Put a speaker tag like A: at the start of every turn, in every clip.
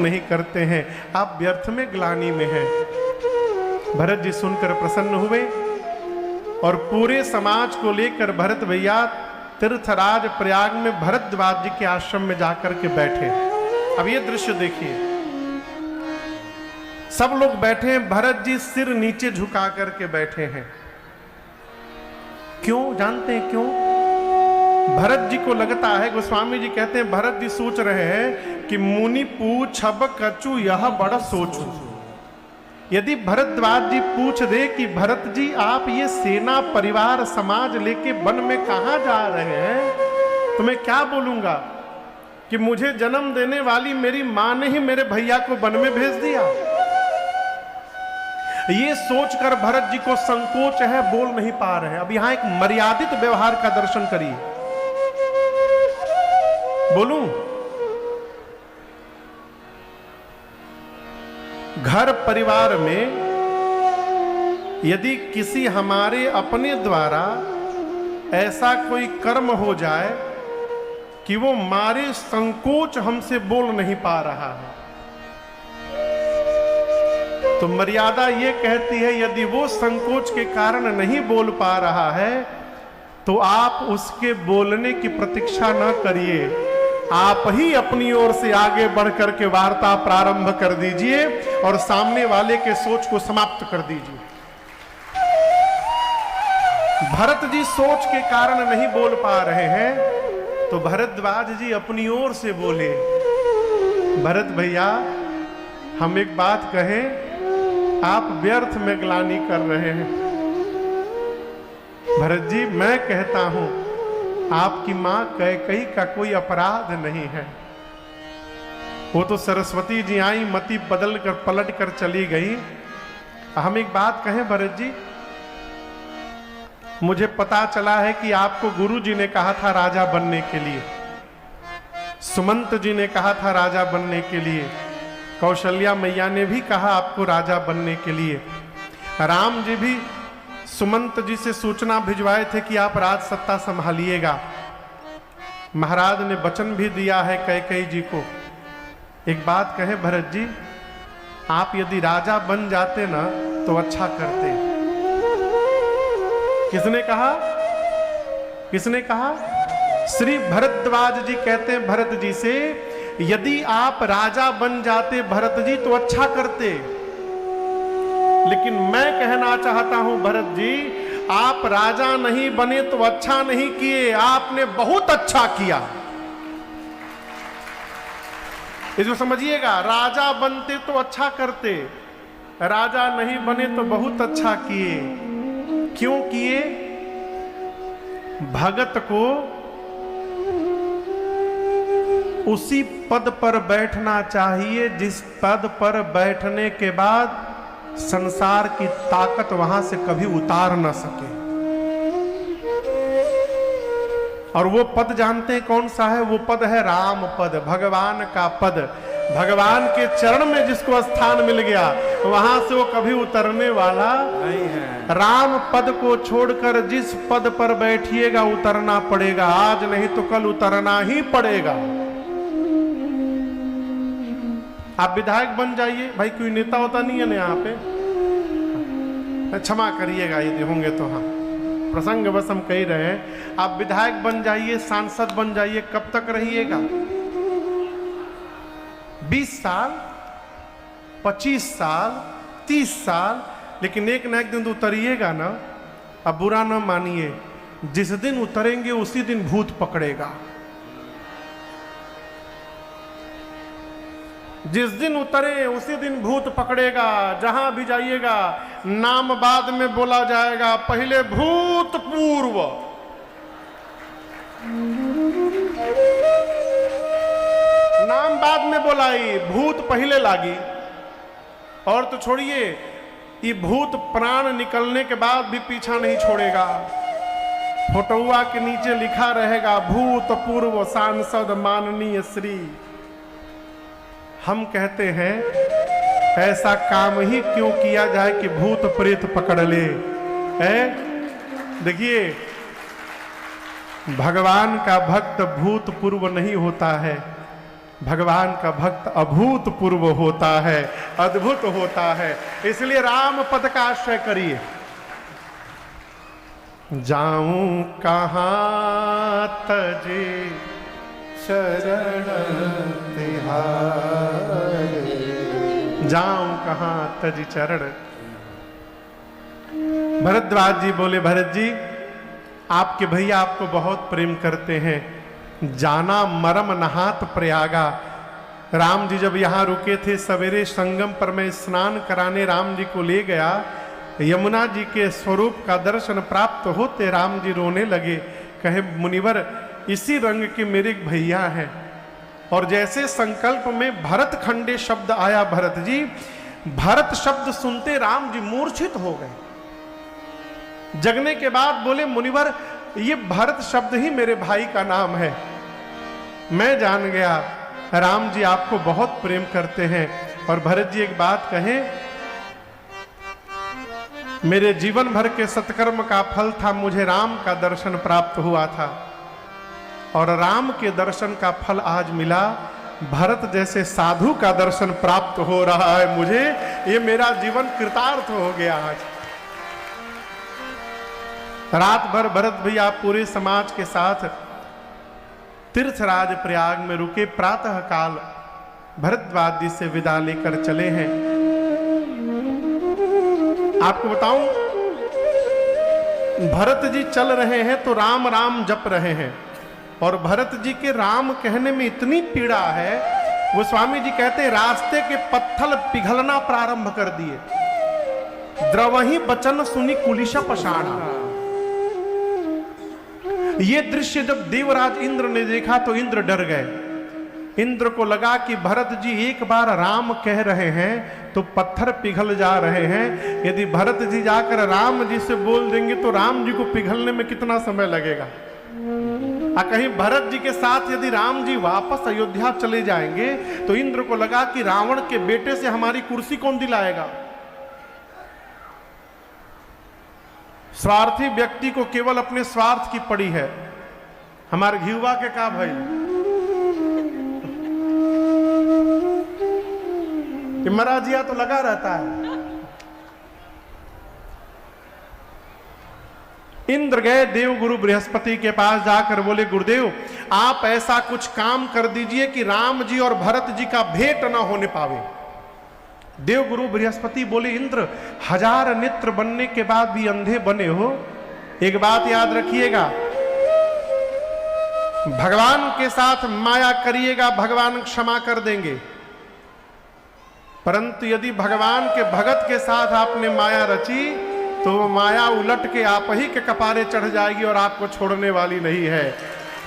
A: नहीं करते हैं, आप व्यर्थ में ग्लानि में हैं। भरत जी सुनकर प्रसन्न हुए और पूरे समाज को लेकर भरत भैया तीर्थराज प्रयाग में भरद्वाज जी के आश्रम में जाकर के बैठे। अब ये दृश्य देखिए, सब लोग बैठे हैं, भरत जी सिर नीचे झुका करके बैठे हैं। क्यों जानते हैं क्यों? भरत जी को लगता है, गोस्वामी जी कहते हैं, भरत जी सोच रहे हैं कि मुनि पूछब कछु यह बड़ा सोचू। यदि भरद्वाज जी पूछ दे कि भरत जी आप ये सेना परिवार समाज लेके वन में कहां जा रहे हैं, तो मैं क्या बोलूंगा कि मुझे जन्म देने वाली मेरी मां ने ही मेरे भैया को वन में भेज दिया। ये सोचकर भरत जी को संकोच है, बोल नहीं पा रहे हैं। अब यहां एक मर्यादित व्यवहार का दर्शन करिए। बोलूं, घर परिवार में यदि किसी हमारे अपने द्वारा ऐसा कोई कर्म हो जाए कि वो मारे संकोच हमसे बोल नहीं पा रहा है, तो मर्यादा ये कहती है यदि वो संकोच के कारण नहीं बोल पा रहा है तो आप उसके बोलने की प्रतीक्षा न करिए, आप ही अपनी ओर से आगे बढ़कर के वार्ता प्रारंभ कर दीजिए और सामने वाले के सोच को समाप्त कर दीजिए। भरत जी सोच के कारण नहीं बोल पा रहे हैं तो भरद्वाज जी अपनी ओर से बोले, भरत भैया हम एक बात कहें, आप व्यर्थ में ग्लानि कर रहे हैं। भरत जी मैं कहता हूं आपकी मां कैकेयी का कोई अपराध नहीं है, वो तो सरस्वती जी आई, मति बदल कर पलट कर चली गई। हम एक बात कहें भरत जी, मुझे पता चला है कि आपको गुरु जी ने कहा था राजा बनने के लिए, सुमंत जी ने कहा था राजा बनने के लिए, कौशल्या मैया ने भी कहा आपको राजा बनने के लिए, राम जी भी सुमंत जी से सूचना भिजवाए थे कि आप राज सत्ता संभालिएगा। महाराज ने वचन भी दिया है कैकेयी जी को। एक बात कहे भरत जी, आप यदि राजा बन जाते ना तो अच्छा करते। किसने कहा? किसने कहा? श्री भरद्वाज जी कहते हैं भरत जी से, यदि आप राजा बन जाते भरत जी तो अच्छा करते। लेकिन मैं कहना चाहता हूं भरत जी, आप राजा नहीं बने तो अच्छा नहीं किए, आपने बहुत अच्छा किया। इसको समझिएगा, राजा बनते तो अच्छा करते, राजा नहीं बने तो बहुत अच्छा किए। क्यों किए? भगत को उसी पद पर बैठना चाहिए जिस पद पर बैठने के बाद संसार की ताकत वहां से कभी उतार न सके। और वो पद जानते हैं कौन सा है? वो पद है राम पद, भगवान का पद। भगवान के चरण में जिसको स्थान मिल गया वहां से वो कभी उतरने वाला नहीं है। राम पद को छोड़कर जिस पद पर बैठिएगा उतरना पड़ेगा, आज नहीं तो कल उतरना ही पड़ेगा। आप विधायक बन जाइए, भाई कोई नेता होता नहीं है ना यहाँ पे, क्षमा करिएगा यदि होंगे तो, हाँ प्रसंग बस हम कह रहे हैं। आप विधायक बन जाइए, सांसद बन जाइए, कब तक रहिएगा? 20 साल, 25 साल, 30 साल, लेकिन एक ना एक दिन तो उतरिएगा ना। अब बुरा ना मानिए, जिस दिन उतरेंगे उसी दिन भूत पकड़ेगा। जिस दिन उतरे उसी दिन भूत पकड़ेगा। जहां भी जाइएगा नाम बाद में बोला जाएगा, पहले भूतपूर्व। नाम बाद में बोलाई, भूत पहले लागी। और तो छोड़िए, ये भूत प्राण निकलने के बाद भी पीछा नहीं छोड़ेगा। फोटोआ के नीचे लिखा रहेगा, भूतपूर्व सांसद माननीय श्री। हम कहते हैं ऐसा काम ही क्यों किया जाए कि भूत प्रेत पकड़ ले। देखिए, भगवान का भक्त भूतपूर्व नहीं होता है, भगवान का भक्त अभूतपूर्व होता है, अद्भुत होता है। इसलिए राम पद का आश्रय करिए। जाऊं कहाँ तजे शरण तिहारे, जाऊं कहाँ तज चरण। भरद्वाज जी बोले, भरत जी आपके भैया आपको बहुत प्रेम करते हैं। जाना मरम नहात प्रयागा। राम जी जब यहाँ रुके थे सवेरे संगम पर मैं स्नान कराने राम जी को ले गया, यमुना जी के स्वरूप का दर्शन प्राप्त होते राम जी रोने लगे। कहे मुनिवर इसी रंग के मेरे भैया हैं। और जैसे संकल्प में भरत खंडे शब्द आया, भरत जी, भरत शब्द सुनते राम जी मूर्छित हो गए। जगने के बाद बोले मुनिवर ये भरत शब्द ही मेरे भाई का नाम है। मैं जान गया राम जी आपको बहुत प्रेम करते हैं। और भरत जी एक बात कहें, मेरे जीवन भर के सत्कर्म का फल था, मुझे राम का दर्शन प्राप्त हुआ था और राम के दर्शन का फल आज मिला। भरत जैसे साधु का दर्शन प्राप्त हो रहा है मुझे, ये मेरा जीवन कृतार्थ हो गया। आज रात भर भरत भैया पूरे समाज के साथ तीर्थराज प्रयाग में रुके। प्रातः काल भरद्वाज जी से विदा लेकर चले हैं। आपको बताऊं, भरत जी चल रहे हैं तो राम राम जप रहे हैं और भरत जी के राम कहने में इतनी पीड़ा है, वो स्वामी जी कहते हैं रास्ते के पत्थर पिघलना प्रारंभ कर दिए। द्रवही बचन सुनी कुलिशा पषाणा। ये दृश्य जब देवराज इंद्र ने देखा तो इंद्र डर गए। इंद्र को लगा कि भरत जी एक बार राम कह रहे हैं तो पत्थर पिघल जा रहे हैं। यदि भरत जी जाकर राम जी से बोल देंगे तो राम जी को पिघलने में कितना समय लगेगा। कहीं भरत जी के साथ यदि राम जी वापस अयोध्या चले जाएंगे तो इंद्र को लगा कि रावण के बेटे से हमारी कुर्सी कौन दिलाएगा। स्वार्थी व्यक्ति को केवल अपने स्वार्थ की पड़ी है। हमारे घिवा के का भाई महाराजिया तो लगा रहता है। इंद्र गए देव गुरु बृहस्पति के पास जाकर बोले गुरुदेव आप ऐसा कुछ काम कर दीजिए कि राम जी और भरत जी का भेंट ना होने पावे। देव गुरु बृहस्पति बोले इंद्र 1000 नेत्र बनने के बाद भी अंधे बने हो। एक बात याद रखिएगा, भगवान के साथ माया करिएगा भगवान क्षमा कर देंगे, परंतु यदि भगवान के भगत के साथ आपने माया रची तो वो माया उलट के आप ही के कपारे चढ़ जाएगी और आपको छोड़ने वाली नहीं है।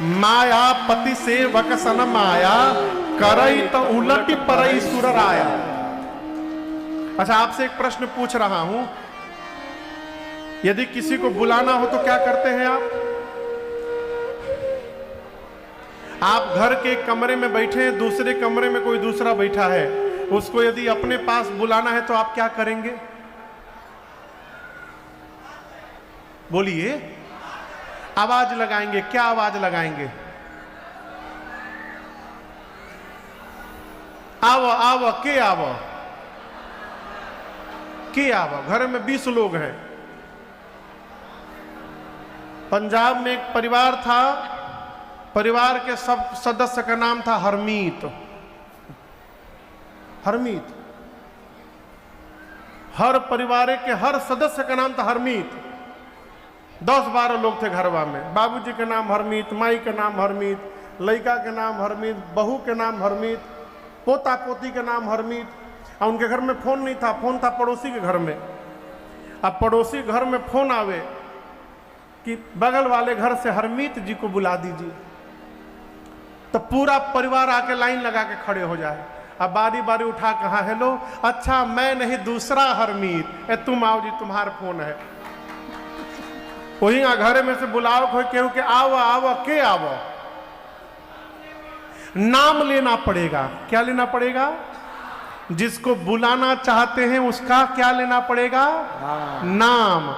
A: माया पति से वकसन माया करई तो उलटी परई सुर आया। अच्छा आपसे एक प्रश्न पूछ रहा हूं, यदि किसी को बुलाना हो तो क्या करते हैं आप घर के कमरे में बैठे हैं, दूसरे कमरे में कोई दूसरा बैठा है, उसको यदि अपने पास बुलाना है तो आप क्या करेंगे? बोलिए, आवाज लगाएंगे। क्या आवाज लगाएंगे? आओ आओ के आओ के आओ। घर में 20 लोग हैं। पंजाब में एक परिवार था, परिवार के सब सदस्य का नाम था हरमीत। हरमीत, हर परिवार के हर सदस्य का नाम था हरमीत। 10-12 लोग थे घरवा में। बाबूजी का नाम हरमीत, माई का नाम हरमीत, लड़का के नाम हरमीत, बहू के नाम हरमीत, पोता पोती के नाम हरमीत। और उनके घर में फोन नहीं था, फोन था पड़ोसी के घर में। अब पड़ोसी घर में फोन आवे कि बगल वाले घर से हरमीत जी को बुला दीजिए, तो पूरा परिवार आके लाइन लगा के खड़े हो जाए। अब बारी बारी उठा कहा हेलो, अच्छा मैं नहीं दूसरा हरमीत, तुम आओ जी तुम्हारा फोन है। वही घर में से बुलाओ केहू के आओ आओ के आओ। नाम लेना पड़ेगा। क्या लेना पड़ेगा? जिसको बुलाना चाहते हैं उसका क्या लेना पड़ेगा? नाम।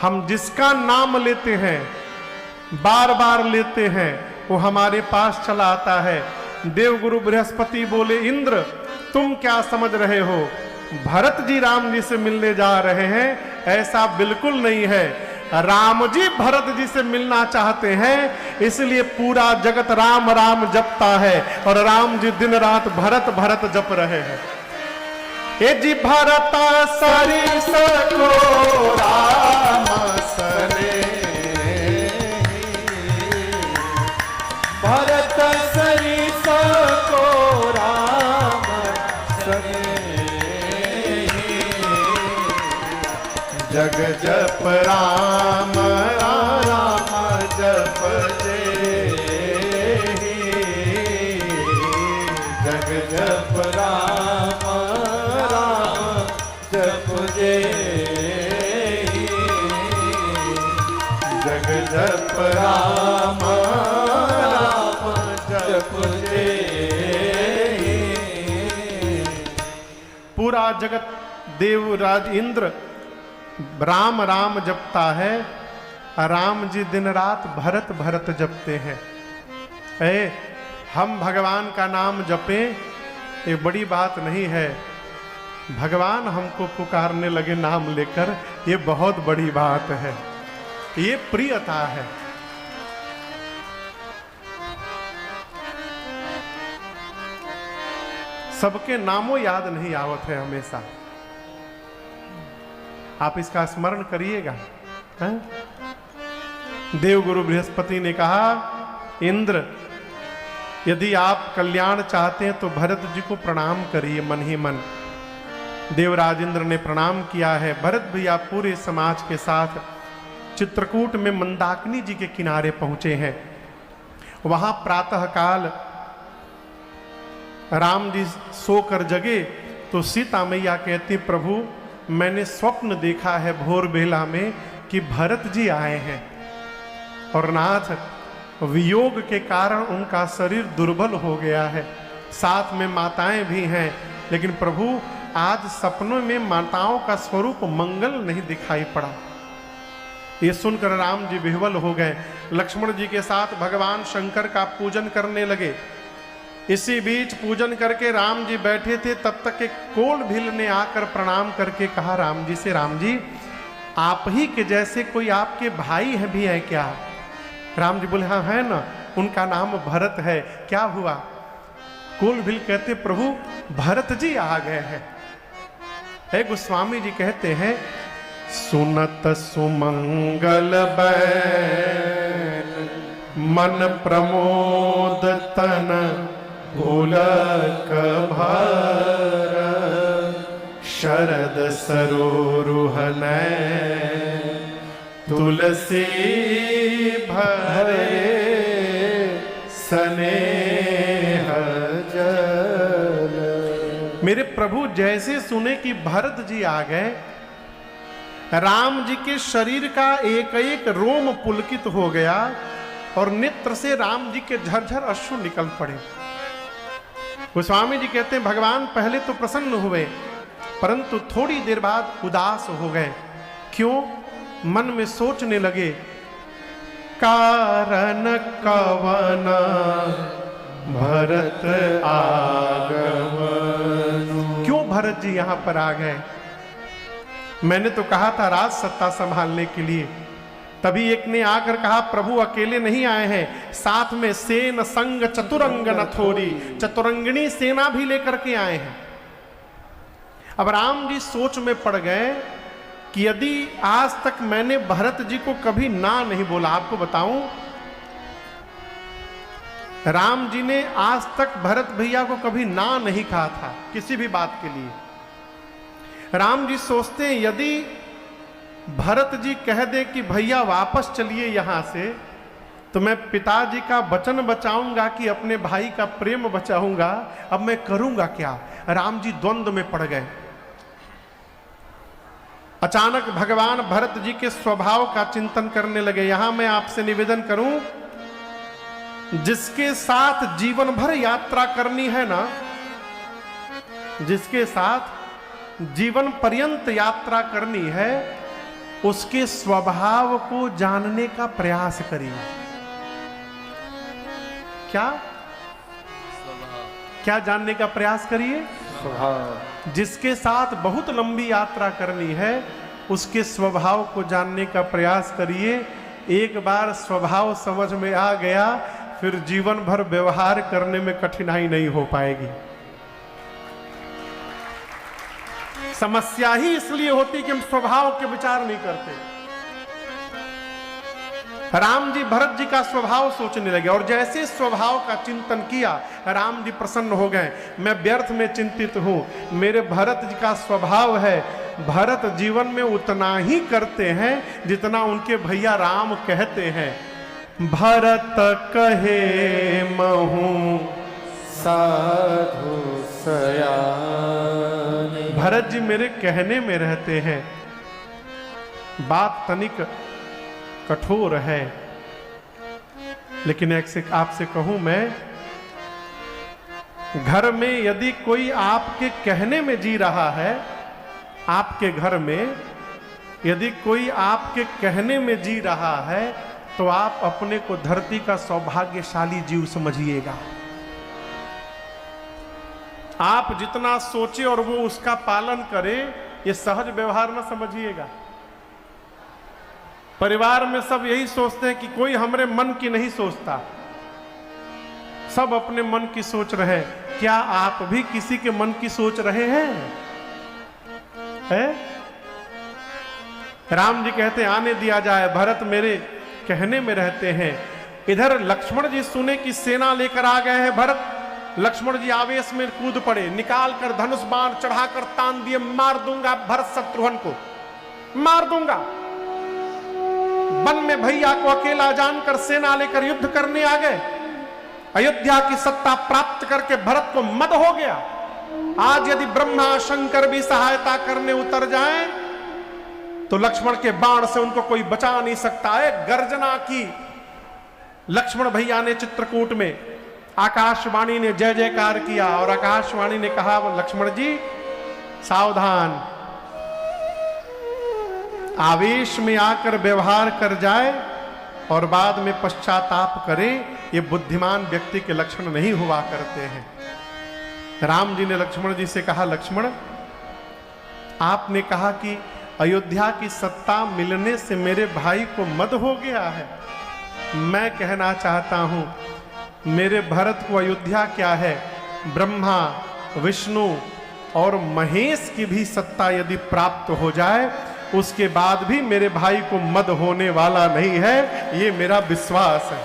A: हम जिसका नाम लेते हैं, बार बार लेते हैं, वो हमारे पास चला आता है। देवगुरु बृहस्पति बोले, इंद्र तुम क्या समझ रहे हो, भरत जी राम जी से मिलने जा रहे हैं? ऐसा बिल्कुल नहीं है। राम जी भरत जी से मिलना चाहते हैं, इसलिए पूरा जगत राम राम जपता है और राम जी दिन रात भरत भरत जप रहे हैं। ए जी भरत सरिस को राम सने,
B: भरत सरिस को राम सने,
A: जग जप राम राम जप जे,
B: जग जप राम राम जप जे,
A: जग जप राम
B: राम जप जे।
A: पूरा जगत देवराज इंद्र राम राम जपता है, राम जी दिन रात भरत भरत जपते हैं। हम भगवान का नाम जपें, ये बड़ी बात नहीं है। भगवान हमको पुकारने लगे नाम लेकर, ये बहुत बड़ी बात है, ये प्रियता है। सबके नामों याद नहीं आवत है हमेशा, आप इसका स्मरण करिएगा। देवगुरु बृहस्पति ने कहा, इंद्र यदि आप कल्याण चाहते हैं तो भरत जी को प्रणाम करिए मन ही मन। देवराज इंद्र ने प्रणाम किया है। भरत भैया पूरे समाज के साथ चित्रकूट में मंदाकिनी जी के किनारे पहुंचे हैं। वहां प्रातः काल राम जी सोकर जगे तो सीता मैया कहती, प्रभु मैंने स्वप्न देखा है भोर बेला में कि भरत जी आए हैं और नाथ वियोग के कारण उनका शरीर दुर्बल हो गया है, साथ में माताएं भी हैं, लेकिन प्रभु आज सपनों में माताओं का स्वरूप मंगल नहीं दिखाई पड़ा। ये सुनकर राम जी विह्वल हो गए। लक्ष्मण जी के साथ भगवान शंकर का पूजन करने लगे। इसी बीच पूजन करके राम जी बैठे थे, तब तक एक कोल भील ने आकर प्रणाम करके कहा राम जी से, राम जी आप ही के जैसे कोई आपके भाई है भी है क्या? राम जी बोले, हाँ है ना, उनका नाम भरत है, क्या हुआ? कोल भील कहते, प्रभु भरत जी आ गए हैं। है गोस्वामी जी कहते हैं, सुनत सुमंगल बैन मन प्रमोद तन पुलक भर, शरद सरोरुहन तुलसी भरे स्नेह जल। मेरे प्रभु जैसे सुने कि भरत जी आ गए, राम जी के शरीर का एक एक रोम पुलकित हो गया और नेत्र से राम जी के झरझर अश्रु निकल पड़े। गोस्वामी जी कहते हैं, भगवान पहले तो प्रसन्न हुए, परंतु थोड़ी देर बाद उदास हो गए। क्यों? मन में सोचने लगे, कारण कवन भरत आगमन। क्यों भरत जी यहां पर आ गए? मैंने तो कहा था राज सत्ता संभालने के लिए। तभी एक ने आकर कहा, प्रभु अकेले नहीं आए हैं, साथ में सेन संग चतुरंग नथोरी, चतुरंगिणी सेना भी लेकर के आए हैं। अब राम जी सोच में पड़ गए कि यदि आज तक मैंने भरत जी को कभी ना नहीं बोला, आपको बताऊं राम जी ने आज तक भरत भैया को कभी ना नहीं कहा था किसी भी बात के लिए। राम जी सोचते हैं यदि भरत जी कह दे कि भैया वापस चलिए यहां से, तो मैं पिताजी का वचन बचाऊंगा कि अपने भाई का प्रेम बचाऊंगा, अब मैं करूंगा क्या? राम जी द्वंद्व में पड़ गए। अचानक भगवान भरत जी के स्वभाव का चिंतन करने लगे। यहां मैं आपसे निवेदन करूं, जिसके साथ जीवन भर यात्रा करनी है ना, जिसके साथ जीवन पर्यंत यात्रा करनी है, उसके स्वभाव को जानने का प्रयास करिए। क्या? क्या जानने का प्रयास करिए?
B: स्वभाव।
A: जिसके साथ बहुत लंबी यात्रा करनी है उसके स्वभाव को जानने का प्रयास करिए। एक बार स्वभाव समझ में आ गया फिर जीवन भर व्यवहार करने में कठिनाई नहीं हो पाएगी। समस्या ही इसलिए होती कि हम स्वभाव के विचार नहीं करते। राम जी भरत जी का स्वभाव सोचने लगे और जैसे स्वभाव का चिंतन किया राम जी प्रसन्न हो गए। मैं व्यर्थ में चिंतित हूं, मेरे भरत जी का स्वभाव है। भरत जीवन में उतना ही करते हैं जितना उनके भैया राम कहते हैं। भरत कहे महू
B: साधु सयाने।
A: भरत जी मेरे कहने में रहते हैं। बात तनिक कठोर है लेकिन एक आपसे कहूं मैं, घर में यदि कोई आपके कहने में जी रहा है, आपके घर में यदि कोई आपके कहने में जी रहा है तो आप अपने को धरती का सौभाग्यशाली जीव समझिएगा। आप जितना सोचे और वो उसका पालन करे ये सहज व्यवहार न समझिएगा। परिवार में सब यही सोचते हैं कि कोई हमारे मन की नहीं सोचता, सब अपने मन की सोच रहे हैं। क्या आप भी किसी के मन की सोच रहे हैं? राम जी कहते हैं आने दिया जाए, भरत मेरे कहने में रहते हैं। इधर लक्ष्मण जी सुने कि सेना लेकर आ गए हैं भरत। लक्ष्मण जी आवेश में कूद पड़े, निकाल कर धनुष बाण चढ़ाकर तान दिए, मार दूंगा भरत शत्रुघ्न को, मार दूंगा। वन में भैया को अकेला जानकर सेना लेकर युद्ध करने आ गए। अयोध्या की सत्ता प्राप्त करके भरत को मद हो गया। आज यदि ब्रह्मा शंकर भी सहायता करने उतर जाएं तो लक्ष्मण के बाण से उनको कोई बचा नहीं सकता है। गर्जना की लक्ष्मण भैया ने चित्रकूट में, आकाशवाणी ने जय जयकार किया और आकाशवाणी ने कहा लक्ष्मण जी सावधान, आवेश में आकर व्यवहार कर जाए और बाद में पश्चाताप करे, ये बुद्धिमान व्यक्ति के लक्षण नहीं हुआ करते हैं। राम जी ने लक्ष्मण जी से कहा लक्ष्मण आपने कहा कि अयोध्या की सत्ता मिलने से मेरे भाई को मद हो गया है। मैं कहना चाहता हूं मेरे भरत को अयोध्या क्या है, ब्रह्मा विष्णु और महेश की भी सत्ता यदि प्राप्त हो जाए उसके बाद भी मेरे भाई को मद होने वाला नहीं है, ये मेरा विश्वास है।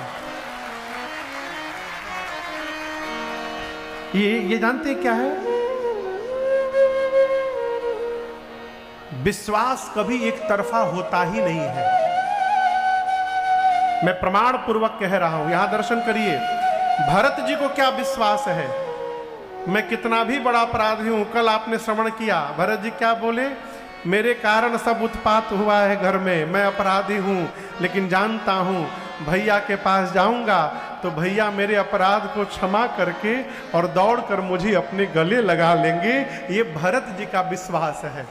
A: ये जानते हैं क्या है? विश्वास कभी एक तरफा होता ही नहीं है। मैं प्रमाण पूर्वक कह रहा हूं, यहां दर्शन करिए। भरत जी को क्या विश्वास है मैं कितना भी बड़ा अपराधी हूं। कल आपने श्रवण किया भरत जी क्या बोले, मेरे कारण सब उत्पात हुआ है घर में, मैं अपराधी हूं लेकिन जानता हूं भैया के पास जाऊंगा तो भैया मेरे अपराध को क्षमा करके और दौड़कर मुझे अपने गले लगा लेंगे। ये भरत जी का विश्वास है।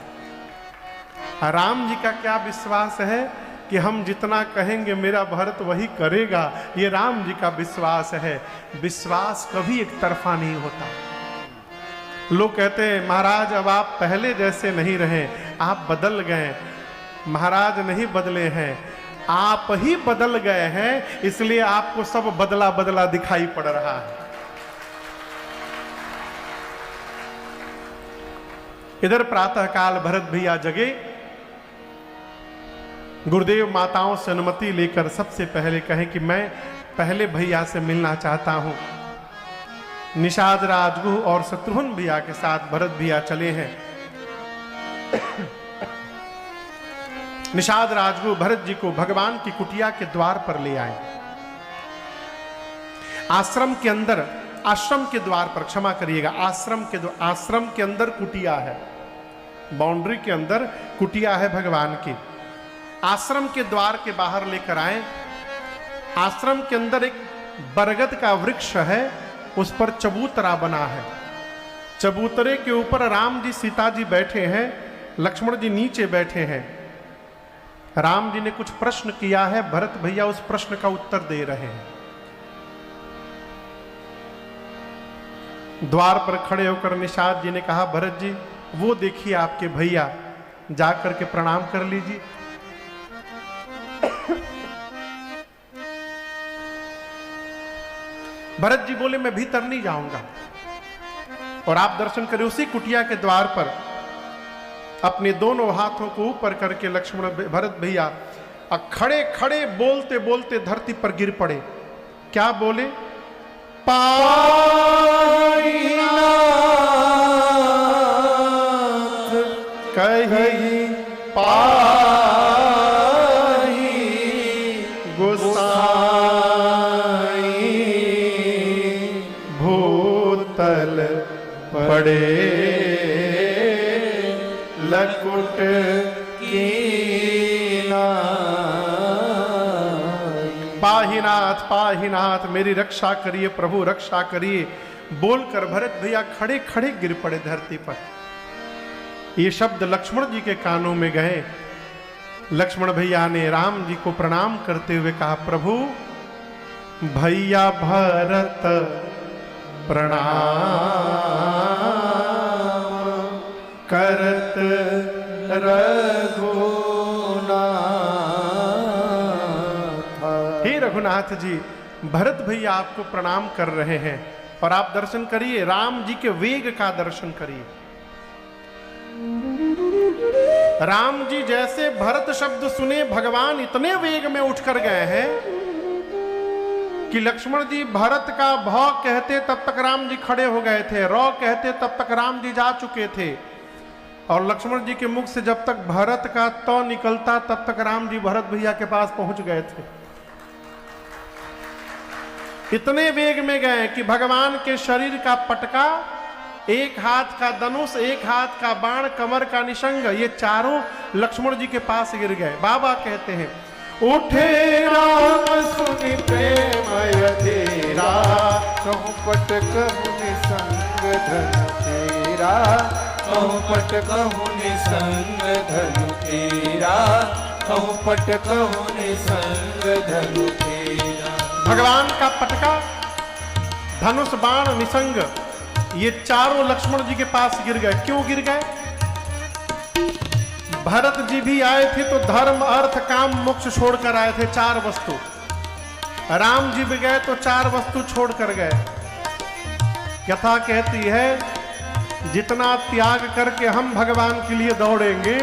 A: राम जी का क्या विश्वास है कि हम जितना कहेंगे मेरा भरत वही करेगा, ये राम जी का विश्वास है। विश्वास कभी एक तरफा नहीं होता। लोग कहते हैं महाराज अब आप पहले जैसे नहीं रहे, आप बदल गए। महाराज नहीं बदले हैं, आप ही बदल गए हैं, इसलिए आपको सब बदला बदला दिखाई पड़ रहा है। इधर प्रातःकाल भरत भैया जगे, गुरुदेव माताओं से अनुमति लेकर सबसे पहले कहे कि मैं पहले भैया से मिलना चाहता हूं। निषाद राजगुह और शत्रुघ्न भैया के साथ भरत भैया चले हैं। निषाद राजगुह भरत जी को भगवान की कुटिया के द्वार पर ले आए। आश्रम के अंदर, आश्रम के द्वार पर, क्षमा करिएगा, आश्रम के अंदर कुटिया है, बाउंड्री के अंदर कुटिया है भगवान की। आश्रम के द्वार के बाहर लेकर आए। आश्रम के अंदर एक बरगद का वृक्ष है, उस पर चबूतरा बना है। चबूतरे के ऊपर राम जी सीता जी बैठे हैं, लक्ष्मण जी नीचे बैठे हैं। राम जी ने कुछ प्रश्न किया है, भरत भैया उस प्रश्न का उत्तर दे रहे हैं। द्वार पर खड़े होकर निषाद जी ने कहा, भरत जी वो देखिए आपके भैया, जा करके प्रणाम कर लीजिए। भरत जी बोले, मैं भीतर नहीं जाऊंगा, और आप दर्शन करें। उसी कुटिया के द्वार पर अपने दोनों हाथों को ऊपर करके लक्ष्मण भरत भैया खड़े खड़े बोलते बोलते धरती पर गिर पड़े। क्या बोले? कही पाही गोसाई, भूतल पड़े लकुट पाहीनाथ पाहीनाथ, मेरी रक्षा करिए प्रभु, रक्षा करिए, बोलकर भरत भैया खड़े खड़े गिर पड़े धरती पर। ये शब्द लक्ष्मण जी के कानों में गए। लक्ष्मण भैया ने राम जी को प्रणाम करते हुए कहा, प्रभु भैया भरत प्रणाम करत रघुनाथ। हे रघुनाथ जी, भरत भैया आपको प्रणाम कर रहे हैं, और आप दर्शन करिए, राम जी के वेग का दर्शन करिए। राम जी जैसे भरत शब्द सुने, भगवान इतने वेग में उठकर गए हैं कि लक्ष्मण जी भरत का भ कहते तब तक राम जी खड़े हो गए थे, र कहते तब तक राम जी जा चुके थे, और लक्ष्मण जी के मुख से जब तक भरत का त निकलता तब तक राम जी भरत भैया के पास पहुंच गए थे। इतने वेग में गए कि भगवान के शरीर का पटका, एक हाथ का धनुष, एक हाथ का बाण, कमर का निशंग, ये चारों लक्ष्मण जी के पास गिर गए। बाबा कहते हैं, उठे राम सुनि प्रेम अधीरा, कहूँ पट कहूँ निसंग धन तेरा, कहूँ पट कहूँ निसंग धन तेरा, कहूँ पट कहूँ निसंग धन तेरा। भगवान का पटका, धनुष, बाण, निसंग, ये चारों लक्ष्मण जी के पास गिर गए। क्यों गिर गए? भरत जी भी आए थे तो धर्म अर्थ काम मोक्ष छोड़कर आए थे, 4 वस्तु। राम जी भी गए तो 4 वस्तु छोड़कर गए। कथा कहती है, जितना त्याग करके हम भगवान के लिए दौड़ेंगे,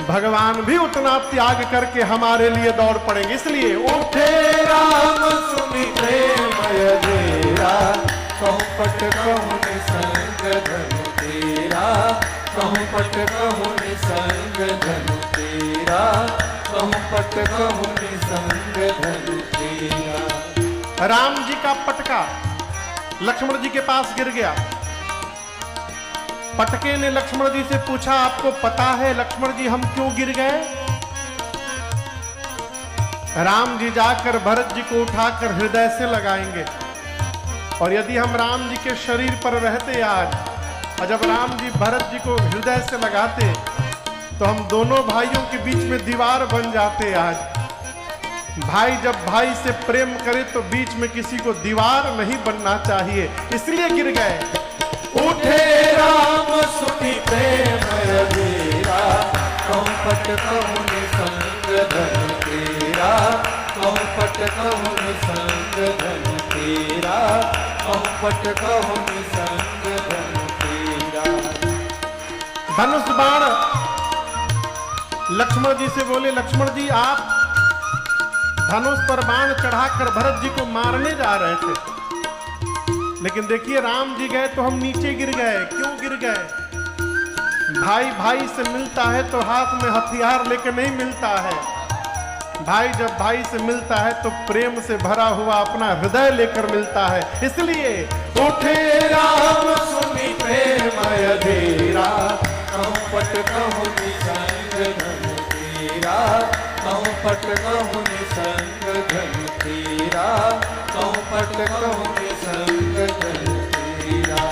A: भगवान भी उतना त्याग करके हमारे लिए दौड़ पड़ेंगे। इसलिए उठे राम सुनि प्रेम अधीरा, कहूँ पट कहूँ निसंग धन तेरा, कहूँ पट कहूँ निसंग धन तेरा, कहूँ पट कहूँ निसंग धन तेरा। राम जी का पटका लक्ष्मण जी के पास गिर गया। पटके ने लक्ष्मण जी से पूछा, आपको पता है लक्ष्मण जी हम क्यों गिर गए? राम जी जाकर भरत जी को उठाकर हृदय से लगाएंगे, और यदि हम राम जी के शरीर पर रहते आज, और जब राम जी भरत जी को हृदय से लगाते, तो हम दोनों भाइयों के बीच में दीवार बन जाते। आज भाई जब भाई से प्रेम करे तो बीच में किसी को दीवार नहीं बनना चाहिए, इसलिए गिर गए। उठे राम सुनि प्रेम अधीरा, कहूँ पट कहूँ निसंग धन तेरा, कहूँ पट कहूँ निसंग धन तेरा, कहूँ पट कहूँ निसंग धन तेरा। धनुष बाण लक्ष्मण जी से बोले, लक्ष्मण जी आप धनुष पर बाण चढ़ाकर भरत जी को मारने जा रहे थे, लेकिन देखिए राम जी गए तो हम नीचे गिर गए। क्यों गिर गए? भाई भाई से मिलता है तो हाथ में हथियार लेकर नहीं मिलता है। भाई जब भाई से मिलता है तो प्रेम से भरा हुआ अपना हृदय लेकर मिलता है। इसलिए उठे राम सुनि प्रेम अधीरा, कहूँ पट कहूँ निसंग धन तेरा, कहूँ पट कहूँ निसंग धन तेरा, कहूँ पट कहूँ निसंग धन तेरा।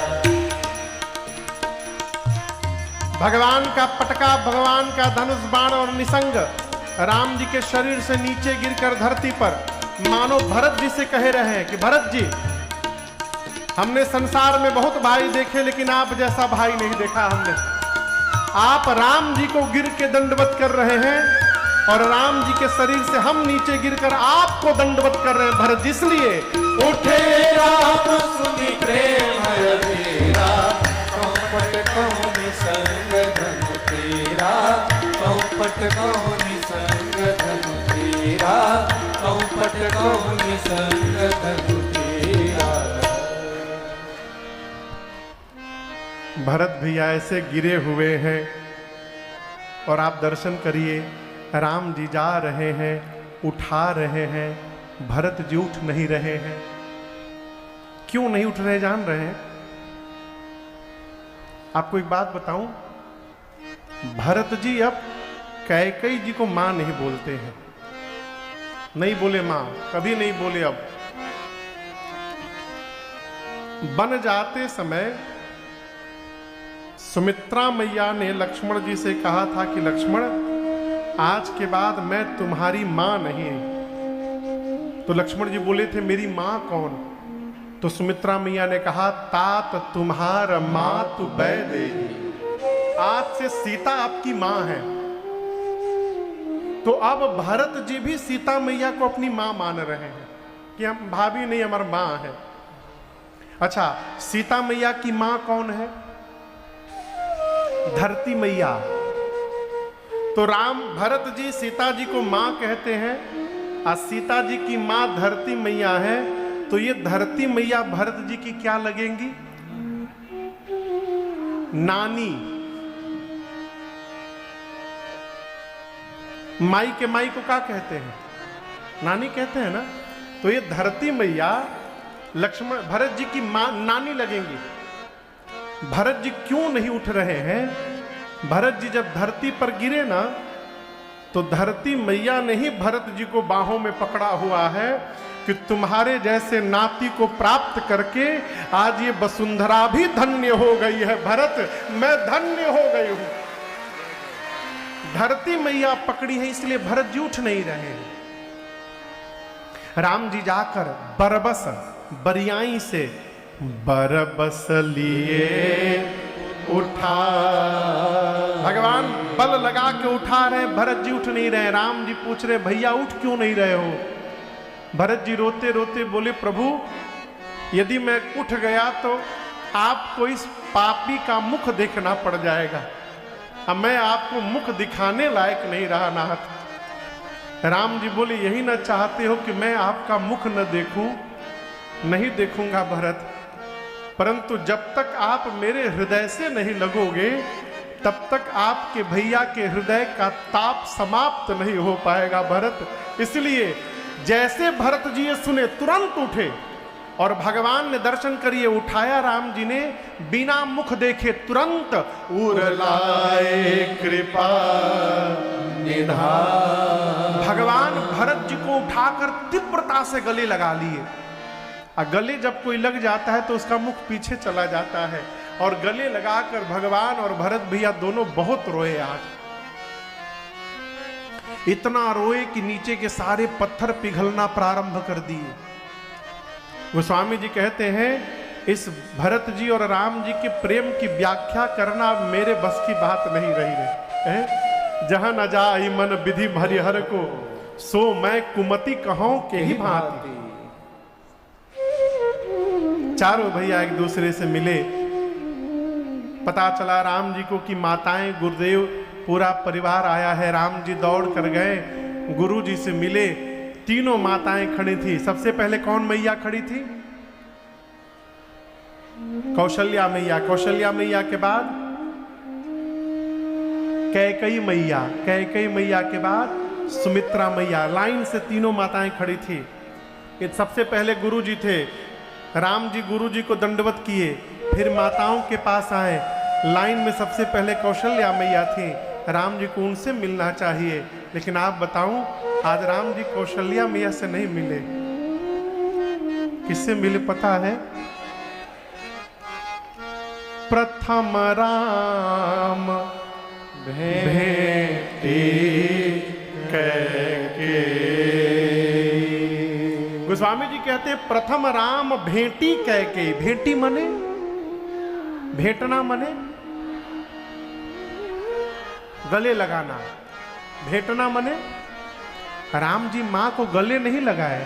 A: भगवान का पटका, भगवान का धनुष बाण और निसंग राम जी के शरीर से नीचे गिरकर धरती पर मानो भरत जी से कह रहे हैं कि भरत जी हमने संसार में बहुत भाई देखे, लेकिन आप जैसा भाई नहीं देखा हमने। आप राम जी को गिर के दंडवत कर रहे हैं और राम जी के शरीर से हम नीचे गिरकर आपको दंडवत कर रहे हैं भरत जी। इसलिए
B: उठे राम सुनि प्रेम तेरा, चौपट कौन संग धनु तेरा, चौपट कौन संग धनु तेरा, चौपट कौन संग धनु तेरा।
A: भरत भैया ऐसे गिरे हुए हैं और आप दर्शन करिए, राम जी जा रहे हैं, उठा रहे हैं, भरत जी उठ नहीं रहे हैं। क्यों नहीं उठ रहे जान रहे हैं? आपको एक बात बताऊं, भरत जी अब कैकेयी जी को मां नहीं बोलते हैं, नहीं बोले मां, कभी नहीं बोले। अब बन जाते समय सुमित्रा मैया ने लक्ष्मण जी से कहा था कि लक्ष्मण, आज के बाद मैं तुम्हारी मां नहीं। तो लक्ष्मण जी बोले थे मेरी मां कौन? तो सुमित्रा मैया ने कहा तात तुम्हारा मां तु बैदे, आज से सीता आपकी मां है। तो अब भरत जी भी सीता मैया को अपनी मां मान रहे हैं कि हम भाभी नहीं, हमारी मां है। अच्छा, सीता मैया की मां कौन है? धरती मैया। तो राम भरत जी सीता जी को मां कहते हैं और सीता जी की मां धरती मैया है। तो ये धरती मैया भरत जी की क्या लगेंगी? नानी। माई के माई को क्या कहते हैं? नानी कहते हैं ना। तो ये धरती मैया लक्ष्मण भरत जी की मां नानी लगेंगी। भरत जी क्यों नहीं उठ रहे हैं? भरत जी जब धरती पर गिरे ना, तो धरती मैया ने ही भरत जी को बाहों में पकड़ा हुआ है कि तुम्हारे जैसे नाती को प्राप्त करके आज ये वसुंधरा भी धन्य हो गई है। भरत, मैं धन्य हो गई हूं। धरती मैया पकड़ी है, इसलिए भरत जी उठ नहीं रहे हैं। राम जी जाकर बरबस बरियाई से बरबस लिए उठा, भगवान बल लगा के उठा रहे, भरत जी उठ नहीं रहे। राम जी पूछ रहे भैया उठ क्यों नहीं रहे हो? भरत जी रोते रोते बोले प्रभु, यदि मैं उठ गया तो आपको इस पापी का मुख देखना पड़ जाएगा। अब मैं आपको मुख दिखाने लायक नहीं रहा नाथ। राम जी बोले यही ना चाहते हो कि मैं आपका मुख न देखूं? नहीं देखूंगा भरत, परंतु जब तक आप मेरे हृदय से नहीं लगोगे तब तक आपके भैया के हृदय का ताप समाप्त नहीं हो पाएगा भरत। इसलिए जैसे भरत जी ये सुने तुरंत उठे और भगवान ने दर्शन करिए उठाया। राम जी ने बिना मुख देखे तुरंत उर लाए कृपा निधान, भगवान भरत जी को उठाकर तीव्रता से गले लगा लिए। और गले जब कोई लग जाता है तो उसका मुख पीछे चला जाता है, और गले लगाकर भगवान और भरत भैया दोनों बहुत रोए। आज इतना रोए कि नीचे के सारे पत्थर पिघलना प्रारंभ कर दिए। गोस्वामी जी कहते हैं इस भरत जी और राम जी के प्रेम की व्याख्या करना अब मेरे बस की बात नहीं रही है। जहां न जाई मन विधि भरिहर को, सो मैं कुमति कहूं के ही भांति। चारों भैया एक दूसरे से मिले। पता चला राम जी को कि माताएं, गुरुदेव, पूरा परिवार आया है। राम जी दौड़ कर गए, गुरु जी से मिले। तीनों माताएं खड़ी थी। सबसे पहले कौन मैया खड़ी थी? कौशल्या मैया। कौशल्या मैया के बाद कैकेयी मैया। कैकेयी मैया के बाद सुमित्रा मैया। लाइन से तीनों माताएं खड़ी थी। ये सबसे पहले गुरु जी थे। राम जी गुरु जी को दंडवत किए, फिर माताओं के पास आए। लाइन में सबसे पहले कौशल्या मैया थी। राम जी को उनसे मिलना चाहिए, लेकिन आप बताऊं आज राम जी कौशल्या मैया से नहीं मिले। किससे मिले पता है? प्रथम राम भेटे कैकेयी। गोस्वामी जी कहते हैं प्रथम राम भेंटी कह के, भेंटी मने भेंटना, मने गले लगाना, भेंटना मने राम जी मां को गले नहीं लगाए,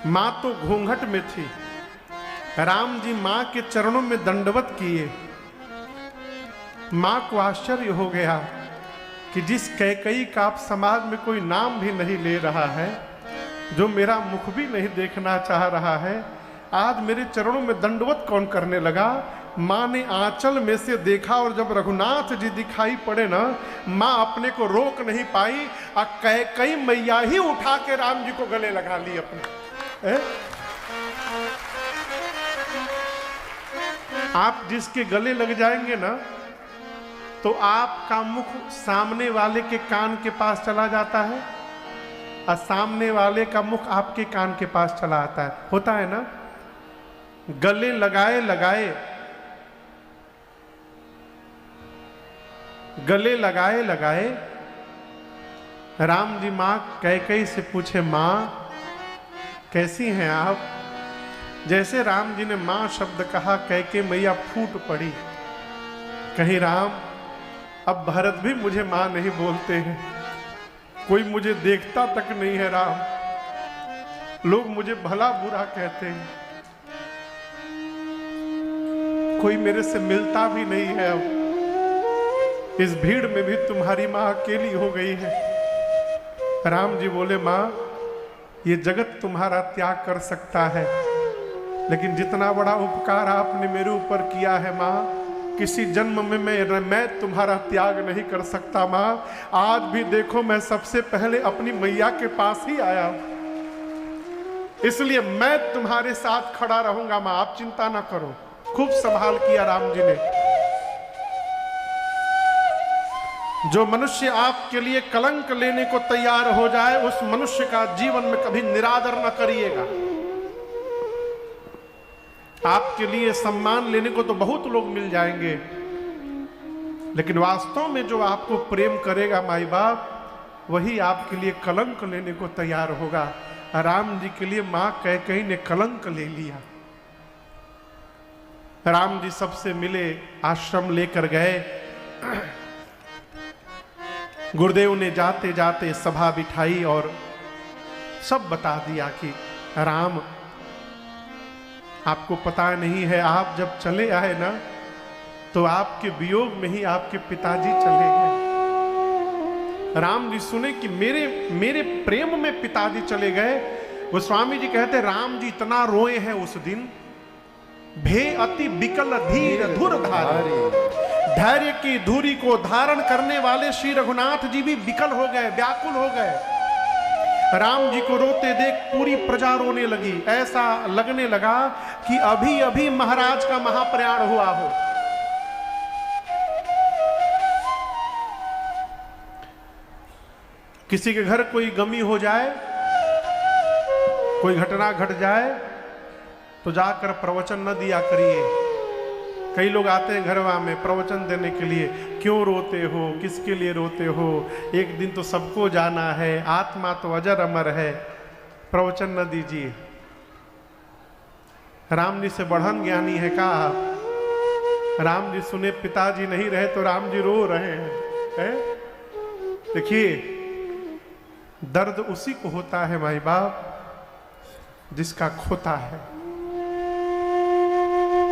A: मां तो घूंघट में थी, राम जी मां के चरणों में दंडवत किए। मां को आश्चर्य हो गया कि जिस कैकई का आप समाज में कोई नाम भी नहीं ले रहा है, जो मेरा मुख भी नहीं देखना चाह रहा है, आज मेरे चरणों में दंडवत कौन करने लगा। मां ने आंचल में से देखा और जब रघुनाथ जी दिखाई पड़े ना, मां अपने को रोक नहीं पाई और कैकई मैया ही उठा के राम जी को गले लगा ली अपने। आप जिसके गले लग जाएंगे ना, तो आपका मुख सामने वाले के कान के पास चला जाता है और सामने वाले का मुख आपके कान के पास चला आता है। होता है ना, गले लगाए लगाए, गले लगाए लगाए राम जी मां कैकई से पूछे, मां कैसी हैं आप। जैसे राम जी ने मां शब्द कहा, कैके मैया फूट पड़ी, कहीं राम अब भरत भी मुझे मां नहीं बोलते हैं, कोई मुझे देखता तक नहीं है राम, लोग मुझे भला बुरा कहते हैं, कोई मेरे से मिलता भी नहीं है। अब इस भीड़ में भी तुम्हारी मां अकेली हो गई है। राम जी बोले, मां ये जगत तुम्हारा त्याग कर सकता है, लेकिन जितना बड़ा उपकार आपने मेरे ऊपर किया है मां, किसी जन्म में मैं तुम्हारा त्याग नहीं कर सकता मां। आज भी देखो मैं सबसे पहले अपनी मैया के पास ही आया, इसलिए मैं तुम्हारे साथ खड़ा रहूंगा मां, आप चिंता ना करो। खूब संभाल किया राम जी ने। जो मनुष्य आपके लिए कलंक लेने को तैयार हो जाए, उस मनुष्य का जीवन में कभी निरादर न करिएगा। आपके लिए सम्मान लेने को तो बहुत लोग मिल जाएंगे, लेकिन वास्तव में जो आपको प्रेम करेगा माई बाप, वही आपके लिए कलंक लेने को तैयार होगा। राम जी के लिए मां कैकई ने कलंक ले लिया। राम जी सबसे मिले, आश्रम लेकर गए। गुरुदेव ने जाते जाते सभा बिठाई और सब बता दिया कि राम आपको पता नहीं है, आप जब चले आए ना, तो आपके वियोग में ही आपके पिताजी चले गए। राम जी सुने कि मेरे प्रेम में पिताजी चले गए। गोस्वामी जी कहते राम जी इतना रोए हैं उस दिन, भे अति विकल धीर धुर धारे। धैर्य की धुरी को धारण करने वाले श्री रघुनाथ जी भी विकल हो गए, व्याकुल हो गए। राम जी को रोते देख पूरी प्रजा रोने लगी। ऐसा लगने लगा कि अभी अभी महाराज का महाप्रयाण हुआ हो। किसी के घर कोई गमी हो जाए, कोई घटना घट जाए, तो जाकर प्रवचन न दिया करिए। कई लोग आते हैं घरवा में प्रवचन देने के लिए, क्यों रोते हो, किसके लिए रोते हो, एक दिन तो सबको जाना है, आत्मा तो अजर अमर है, प्रवचन न दीजिए। राम जी से बढ़न ज्ञानी है कहा। राम जी सुने पिताजी नहीं रहे तो राम जी रो रहे हैं। देखिए, दर्द उसी को होता है माई बाप जिसका खोता है,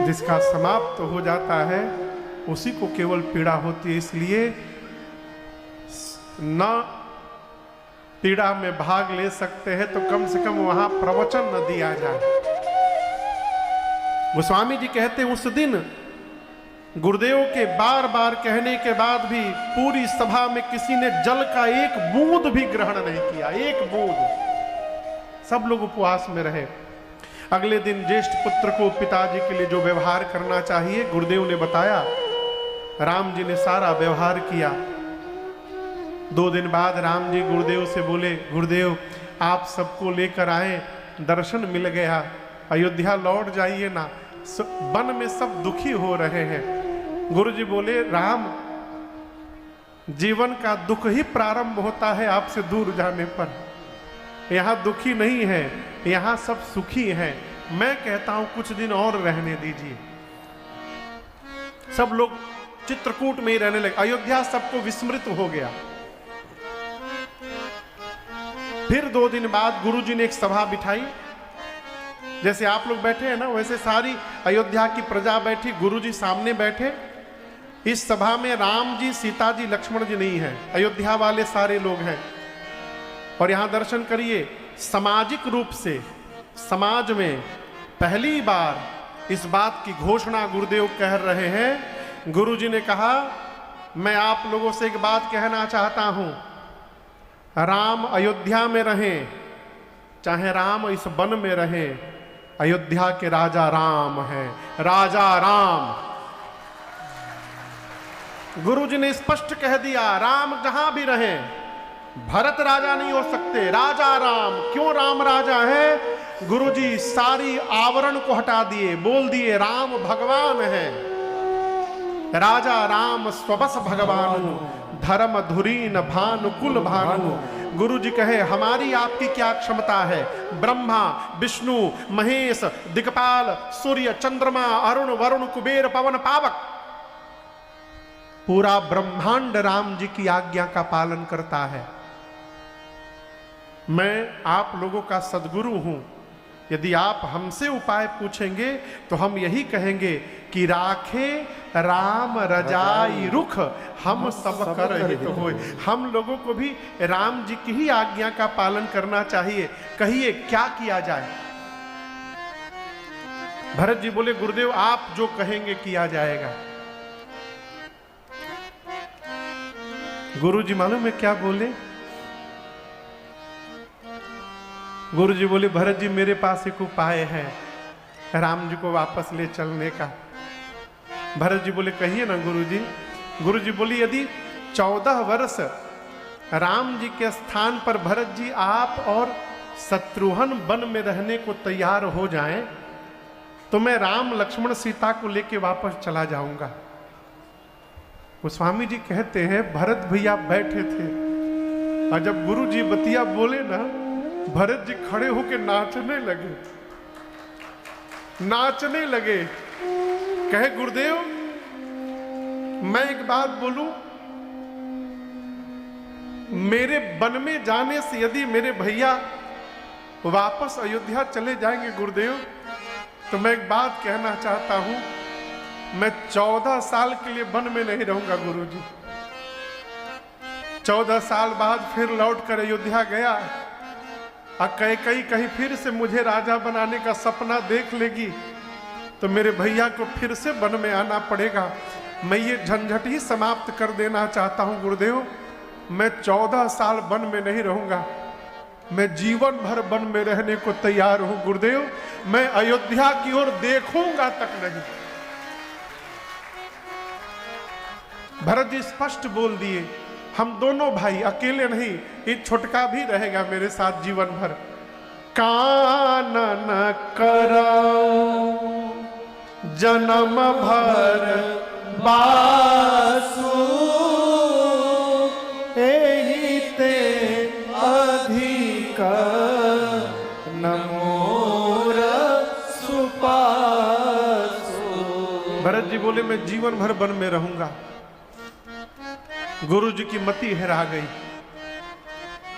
A: जिसका समाप्त हो जाता है उसी को केवल पीड़ा होती है। इसलिए न पीड़ा में भाग ले सकते हैं तो कम से कम वहां प्रवचन न दिया जाए। गोस्वामी जी कहते हैं उस दिन गुरुदेव के बार बार कहने के बाद भी पूरी सभा में किसी ने जल का एक बूंद भी ग्रहण नहीं किया, एक बूंद। सब लोग उपवास में रहे। अगले दिन ज्येष्ठ पुत्र को पिताजी के लिए जो व्यवहार करना चाहिए गुरुदेव ने बताया। राम जी ने सारा व्यवहार किया। 2 दिन बाद राम जी गुरुदेव से बोले, गुरुदेव आप सबको लेकर आए, दर्शन मिल गया, अयोध्या लौट जाइए ना, वन में सब दुखी हो रहे हैं। गुरु जी बोले, राम जीवन का दुख ही प्रारंभ होता है आपसे दूर जाने पर, यहाँ दुखी नहीं है, यहाँ सब सुखी हैं। मैं कहता हूं कुछ दिन और रहने दीजिए। सब लोग चित्रकूट में ही रहने लगे, अयोध्या सबको विस्मृत हो गया। फिर 2 दिन बाद गुरुजी ने एक सभा बिठाई, जैसे आप लोग बैठे हैं ना, वैसे सारी अयोध्या की प्रजा बैठी, गुरुजी सामने बैठे। इस सभा में राम जी, सीता जी, लक्ष्मण जी नहीं है, अयोध्या वाले सारे लोग हैं। और यहां दर्शन करिए, सामाजिक रूप से समाज में पहली बार इस बात की घोषणा गुरुदेव कह रहे हैं। गुरुजी ने कहा, मैं आप लोगों से एक बात कहना चाहता हूं, राम अयोध्या में रहें चाहे राम इस वन में रहें, अयोध्या के राजा राम हैं, राजा राम। गुरुजी ने स्पष्ट कह दिया, राम जहां भी रहें, भरत राजा नहीं हो सकते, राजा राम। क्यों राम राजा है? गुरुजी सारी आवरण को हटा दिए, बोल दिए राम भगवान है। राजा राम स्वबस भगवान, धर्म धुरीन भानु कुल भानु। गुरु जी कहे, हमारी आपकी क्या क्षमता है? ब्रह्मा विष्णु महेश दिक्पाल सूर्य चंद्रमा अरुण वरुण कुबेर पवन पावक, पूरा ब्रह्मांड राम जी की आज्ञा का पालन करता है। मैं आप लोगों का सद्गुरु हूं। यदि आप हमसे उपाय पूछेंगे तो हम यही कहेंगे कि राखे राम रजाई रुख, हम सब कर हित होय। हम लोगों को भी राम जी की ही आज्ञा का पालन करना चाहिए। कहिए क्या किया जाए? भरत जी बोले, गुरुदेव आप जो कहेंगे किया जाएगा। गुरु जी मालूम है क्या बोले? गुरु जी बोले, भरत जी मेरे पास एक उपाय है राम जी को वापस ले चलने का। भरत जी बोले, कहिए ना गुरु जी। गुरु जी बोली, यदि 14 वर्ष राम जी के स्थान पर भरत जी आप और शत्रुघ्न वन में रहने को तैयार हो जाएं, तो मैं राम लक्ष्मण सीता को लेके वापस चला जाऊंगा। गोस्वामी जी कहते हैं, भरत भैया बैठे थे और जब गुरु जी बतिया बोले ना, भरत जी खड़े होकर नाचने लगे, नाचने लगे। कहे, गुरुदेव मैं एक बात बोलूं, मेरे वन में जाने से यदि मेरे भैया वापस अयोध्या चले जाएंगे गुरुदेव, तो मैं एक बात कहना चाहता हूं, मैं 14 साल के लिए वन में नहीं रहूंगा गुरुजी। 14 साल बाद फिर लौट कर अयोध्या गया और कहीं फिर से मुझे राजा बनाने का सपना देख लेगी तो मेरे भैया को फिर से वन में आना पड़ेगा। मैं ये झंझट ही समाप्त कर देना चाहता हूं गुरुदेव। मैं 14 साल वन में नहीं रहूंगा, मैं जीवन भर वन में रहने को तैयार हूं गुरुदेव। मैं अयोध्या की ओर देखूंगा तक नहीं। भरत जी स्पष्ट बोल दिए, हम दोनों भाई अकेले नहीं, ये छोटका भी रहेगा मेरे साथ जीवन भर। कानन करो जन्म भर बासु, एहि ते अधिक नमोर सुपासु। भरत जी बोले, मैं जीवन भर वन में रहूंगा। गुरु जी की मति हेरा गई।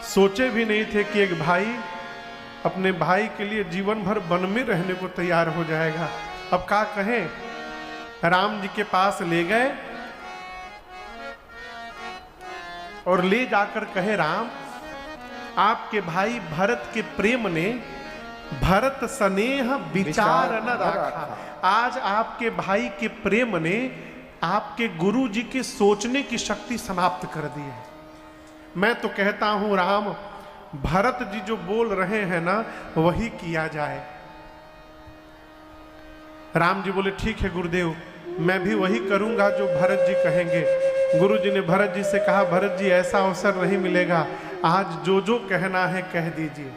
A: सोचे भी नहीं थे कि एक भाई अपने भाई के लिए जीवन भर वन में रहने को तैयार हो जाएगा। अब क्या कहें? राम जी के पास ले गए और ले जाकर कहे, राम आपके भाई भरत के प्रेम ने भरत स्नेह विचार न रखा। आज आपके भाई के प्रेम ने आपके गुरु जी के सोचने की शक्ति समाप्त कर दी है। मैं तो कहता हूं राम, भरत जी जो बोल रहे हैं ना, वही किया जाए। राम जी बोले, ठीक है गुरुदेव, मैं भी वही करूंगा जो भरत जी कहेंगे। गुरु जी ने भरत जी से कहा, भरत जी ऐसा अवसर नहीं मिलेगा, आज जो जो कहना है कह दीजिए।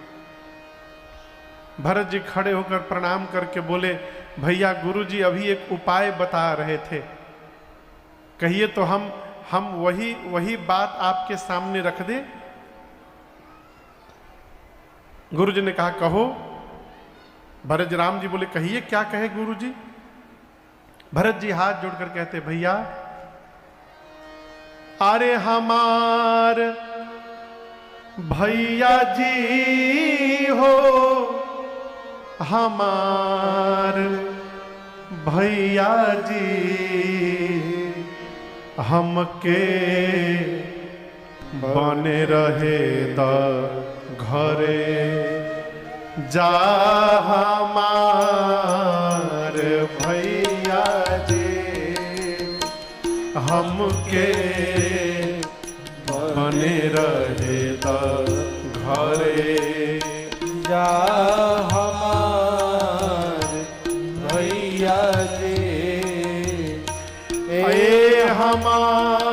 A: भरत जी खड़े होकर प्रणाम करके बोले, भैया गुरु जी अभी एक उपाय बता रहे थे, कहिए तो हम वही बात आपके सामने रख दें। गुरु जी ने कहा कहो। भरत राम जी बोले कहिए क्या कहे गुरु जी। भरत जी हाथ जोड़कर कहते भैया अरे हमार भैया जी हो, हमार भैया जी हमके बने रहे त घरे जा, हमार भैया जी हमके बने रहे त घरे
B: जा, हमार भैया जी
A: ए हमार